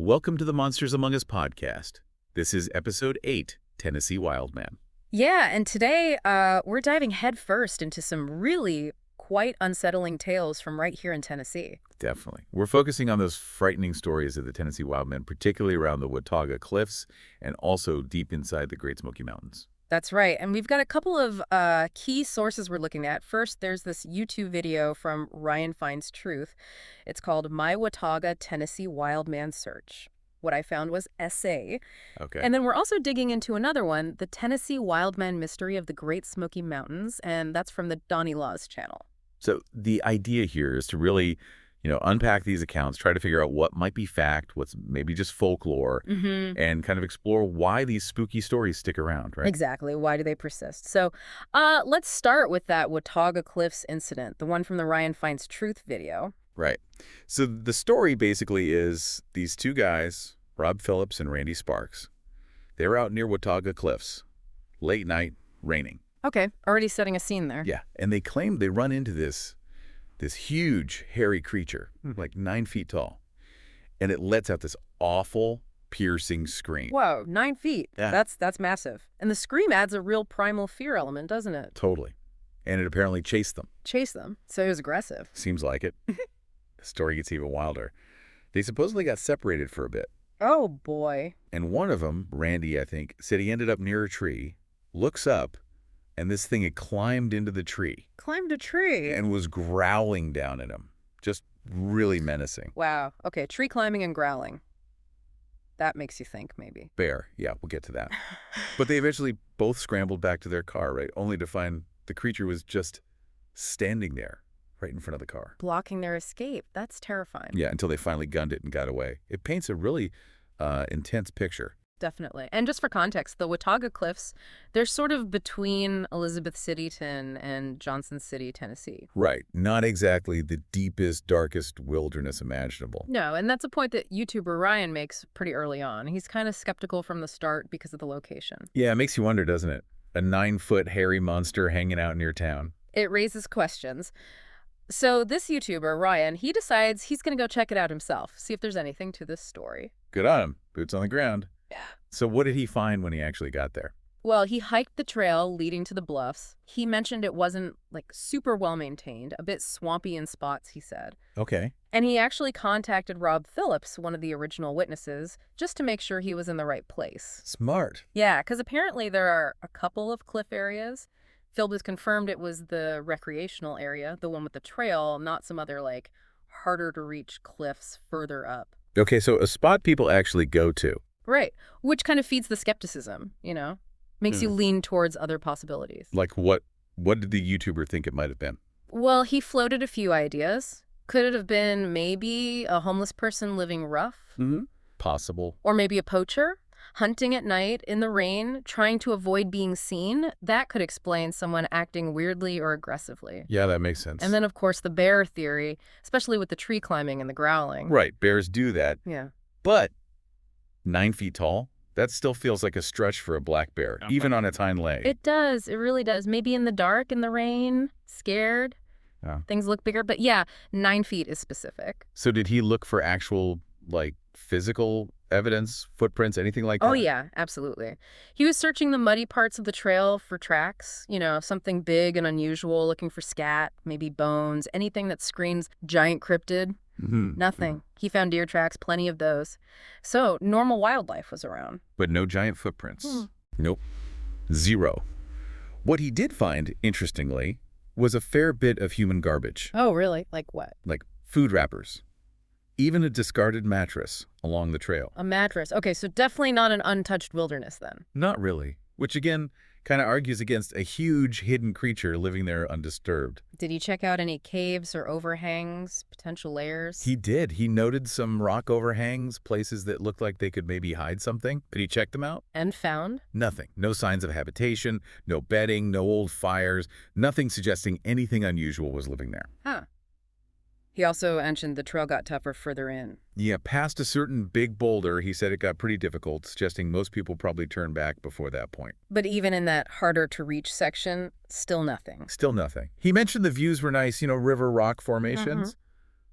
Welcome to the Monsters Among Us podcast. This is episode 8, Tennessee Wildman. Yeah, and today we're diving headfirst into some really quite unsettling tales from right here in Tennessee. Definitely. We're focusing on those frightening stories of the Tennessee Wildman, particularly around the Watauga Cliffs and also deep inside the Great Smoky Mountains. That's right, and we've got a couple of key sources we're looking at. First, there's this YouTube video from Ryan Finds Truth. It's called My Watauga Tennessee Wildman Search. What I found was essay. Okay. And then we're also digging into another one, the Tennessee Wildman Mystery of the Great Smoky Mountains, and that's from the Donnie Laws channel. So the idea here is to really, unpack these accounts, try to figure out what might be fact, what's maybe just folklore, and kind of explore why these spooky stories stick around, right? Exactly. Why do they persist? So let's start with that Watauga Cliffs incident, the one from the Ryan Finds Truth video. Right. So the story basically is these two guys, Rob Phillips and Randy Sparks. They were out near Watauga Cliffs, late night, raining. Okay, already setting a scene there. Yeah, and they claimed they run into this huge, hairy creature, like 9 feet tall, and it lets out this awful, piercing scream. Whoa, 9 feet. Yeah. That's massive. And the scream adds a real primal fear element, doesn't it? Totally. And it apparently chased them. Chase them. So it was aggressive. Seems like it. The story gets even wilder. They supposedly got separated for a bit. Oh, boy. And one of them, Randy, I think, said he ended up near a tree, looks up, and this thing had climbed into the tree Climbed a tree. and was growling down at him. Just really menacing. Wow. Okay, tree climbing and growling. That makes you think, maybe. Bear. Yeah, we'll get to that. But they eventually both scrambled back to their car, right? Only to find the creature was just standing there right in front of the car. Blocking their escape. That's terrifying. Yeah, until they finally gunned it and got away. It paints a really intense picture. Definitely. And just for context, the Watauga Cliffs, they're sort of between Elizabeth Cityton and Johnson City, Tennessee. Right. Not exactly the deepest, darkest wilderness imaginable. No, and that's a point that YouTuber Ryan makes pretty early on. He's kind of skeptical from the start because of the location. Yeah, it makes you wonder, doesn't it? A 9-foot hairy monster hanging out near town. It raises questions. So this YouTuber, Ryan, he decides he's going to go check it out himself, see if there's anything to this story. Good on him. Boots on the ground. Yeah. So what did he find when he actually got there? Well, he hiked the trail leading to the bluffs. He mentioned it wasn't, super well-maintained, a bit swampy in spots, he said. Okay. And he actually contacted Rob Phillips, one of the original witnesses, just to make sure he was in the right place. Smart. Yeah, because apparently there are a couple of cliff areas. Phillips confirmed it was the recreational area, the one with the trail, not some other, harder-to-reach cliffs further up. Okay, so a spot people actually go to. Right, which kind of feeds the skepticism, Makes you lean towards other possibilities. Like what did the YouTuber think it might have been? Well, he floated a few ideas. Could it have been maybe a homeless person living rough? Possible. Or maybe a poacher hunting at night in the rain, trying to avoid being seen? That could explain someone acting weirdly or aggressively. Yeah, that makes sense. And then, of course, the bear theory, especially with the tree climbing and the growling. Right, bears do that. Yeah. But 9 feet tall? That still feels like a stretch for a black bear, even on its hind leg. It does. It really does. Maybe in the dark, in the rain, scared. Yeah. Things look bigger. But yeah, 9 feet is specific. So did he look for actual, physical evidence, footprints, anything like that? Oh, yeah, absolutely. He was searching the muddy parts of the trail for tracks, something big and unusual, looking for scat, maybe bones, anything that screams giant cryptid. Nothing. He found deer tracks, plenty of those. So normal wildlife was around. But no giant footprints. Nope. Zero. What he did find, interestingly, was a fair bit of human garbage. Oh, really? Like what? Like food wrappers. Even a discarded mattress along the trail. A mattress. Okay, so definitely not an untouched wilderness then. Not really. Which, again, kind of argues against a huge hidden creature living there undisturbed. Did he check out any caves or overhangs, potential layers? He did. He noted some rock overhangs, places that looked like they could maybe hide something. Did he check them out? And found? Nothing. No signs of habitation, no bedding, no old fires, nothing suggesting anything unusual was living there. Huh. He also mentioned the trail got tougher further in. Yeah, past a certain big boulder, he said it got pretty difficult, suggesting most people probably turned back before that point. But even in that harder-to-reach section, still nothing. Still nothing. He mentioned the views were nice, river rock formations,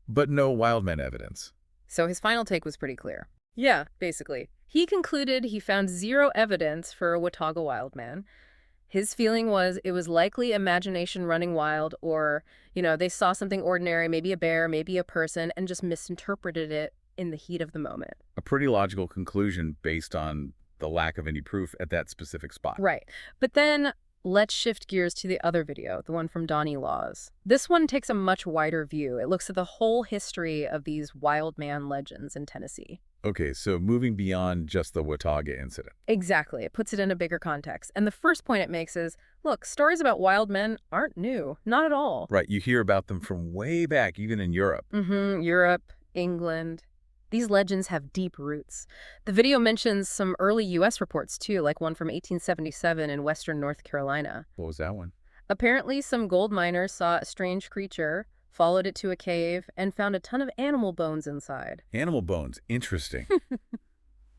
but no wildman evidence. So his final take was pretty clear. Yeah, basically. He concluded he found zero evidence for a Watauga Wildman. His feeling was it was likely imagination running wild, or, they saw something ordinary, maybe a bear, maybe a person, and just misinterpreted it in the heat of the moment. A pretty logical conclusion based on the lack of any proof at that specific spot. Right. But then let's shift gears to the other video, the one from Donnie Laws. This one takes a much wider view. It looks at the whole history of these wild man legends in Tennessee. Okay, so moving beyond just the Watauga incident. Exactly. It puts it in a bigger context. And the first point it makes is, look, stories about wild men aren't new. Not at all. Right, you hear about them from way back, even in Europe. Europe, England. These legends have deep roots. The video mentions some early U.S. reports, too, like one from 1877 in western North Carolina. What was that one? Apparently, some gold miners saw a strange creature, followed it to a cave, and found a ton of animal bones inside. Animal bones. Interesting.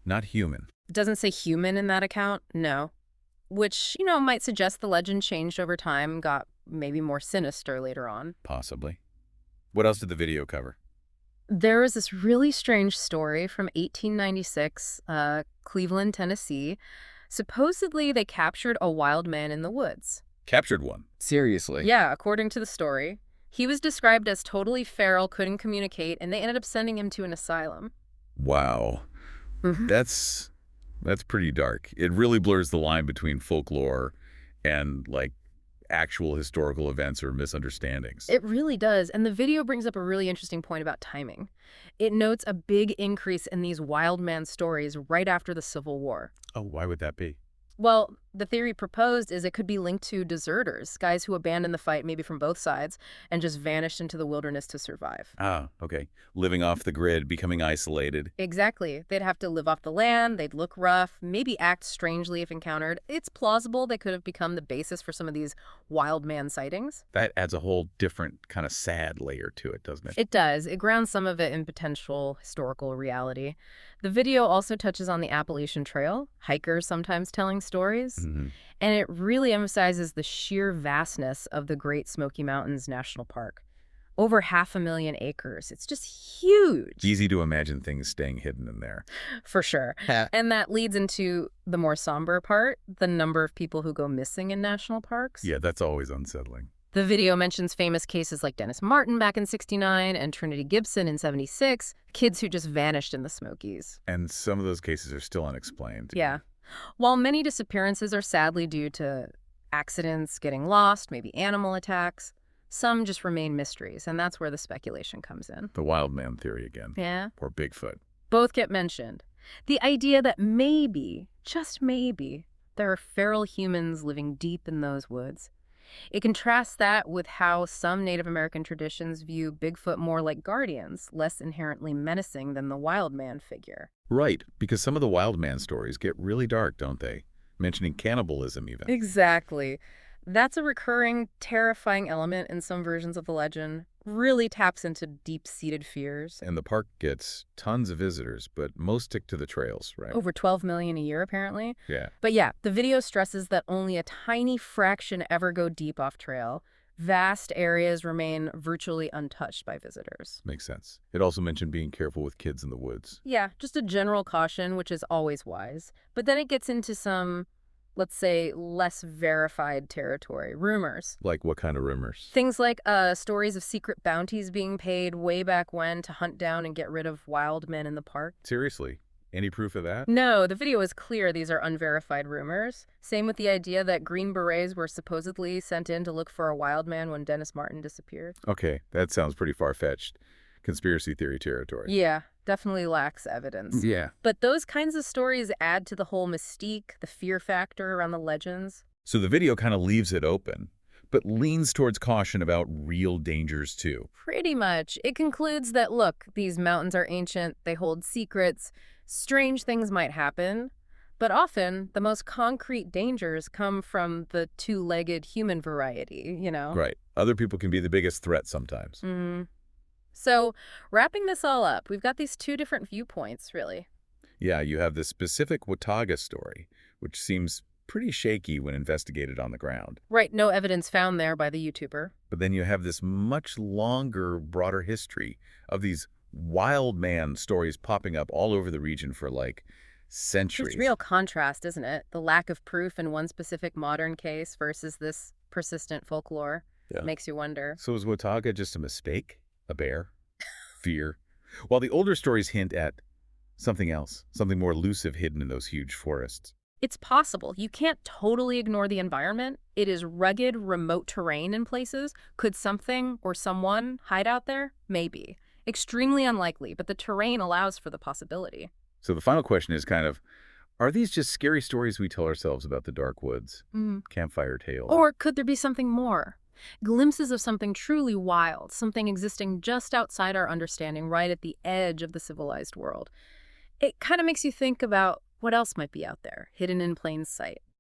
Not human. It doesn't say human in that account, no. Which, might suggest the legend changed over time, got maybe more sinister later on. Possibly. What else did the video cover? There was this really strange story from 1896, Cleveland, Tennessee. Supposedly, they captured a wild man in the woods. Captured one. Seriously? Yeah, according to the story. He was described as totally feral, couldn't communicate, and they ended up sending him to an asylum. Wow. That's pretty dark. It really blurs the line between folklore and, actual historical events or misunderstandings. It really does, and the video brings up a really interesting point about timing. It notes a big increase in these wild man stories right after the Civil War. Oh, why would that be? Well, the theory proposed is it could be linked to deserters, guys who abandoned the fight, maybe from both sides, and just vanished into the wilderness to survive. Ah, okay. Living off the grid, becoming isolated. Exactly. They'd have to live off the land, they'd look rough, maybe act strangely if encountered. It's plausible they could have become the basis for some of these wild man sightings. That adds a whole different kind of sad layer to it, doesn't it? It does. It grounds some of it in potential historical reality. The video also touches on the Appalachian Trail, hikers sometimes telling stories, and it really emphasizes the sheer vastness of the Great Smoky Mountains National Park. Over 500,000 acres. It's just huge. Easy to imagine things staying hidden in there. For sure. And that leads into the more somber part, the number of people who go missing in national parks. Yeah, that's always unsettling. The video mentions famous cases like Dennis Martin back in '69 and Trinity Gibson in '76, kids who just vanished in the Smokies. And some of those cases are still unexplained. Yeah. While many disappearances are sadly due to accidents, getting lost, maybe animal attacks, some just remain mysteries, and that's where the speculation comes in. The wild man theory again. Yeah. Or Bigfoot. Both get mentioned. The idea that maybe, just maybe, there are feral humans living deep in those woods. It contrasts that with how some Native American traditions view Bigfoot more like guardians, less inherently menacing than the wild man figure. Right, because some of the wild man stories get really dark, don't they? Mentioning cannibalism even. Exactly. That's a recurring, terrifying element in some versions of the legend. Really taps into deep-seated fears. And the park gets tons of visitors, but most stick to the trails, right? Over 12 million a year, apparently. Yeah. But yeah, the video stresses that only a tiny fraction ever go deep off trail. Vast areas remain virtually untouched by visitors. Makes sense. It also mentioned being careful with kids in the woods. Yeah, just a general caution, which is always wise. But then it gets into some, let's say, less verified territory, rumors. Like what kind of rumors? Things like stories of secret bounties being paid way back when to hunt down and get rid of wild men in the park. Seriously? Any proof of that? No, the video is clear these are unverified rumors. Same with the idea that Green Berets were supposedly sent in to look for a wild man when Dennis Martin disappeared. Okay, that sounds pretty far-fetched. Conspiracy theory territory. Yeah, definitely lacks evidence. Yeah. But those kinds of stories add to the whole mystique, the fear factor around the legends. So the video kind of leaves it open, but leans towards caution about real dangers too. Pretty much. It concludes that, look, these mountains are ancient, they hold secrets, strange things might happen, but often the most concrete dangers come from the two-legged human variety, Right. Other people can be the biggest threat sometimes. So, wrapping this all up, we've got these two different viewpoints, really. Yeah, you have the specific Watauga story, which seems pretty shaky when investigated on the ground. Right, no evidence found there by the YouTuber. But then you have this much longer, broader history of these Wildman stories popping up all over the region for, like, It's centuries. real contrast, isn't it? The lack of proof in one specific modern case versus this persistent folklore. Yeah. Makes you wonder. So is Watauga just a mistake? A bear? Fear? While the older stories hint at something else, something more elusive hidden in those huge forests. It's possible. You can't totally ignore the environment. It is rugged, remote terrain in places. Could something or someone hide out there? Maybe. Extremely unlikely, but the terrain allows for the possibility. So the final question is kind of, are these just scary stories we tell ourselves about the dark woods? Mm. Campfire tales? Or could there be something more? Glimpses of something truly wild, something existing just outside our understanding, right at the edge of the civilized world. It kind of makes you think about what else might be out there, hidden in plain sight.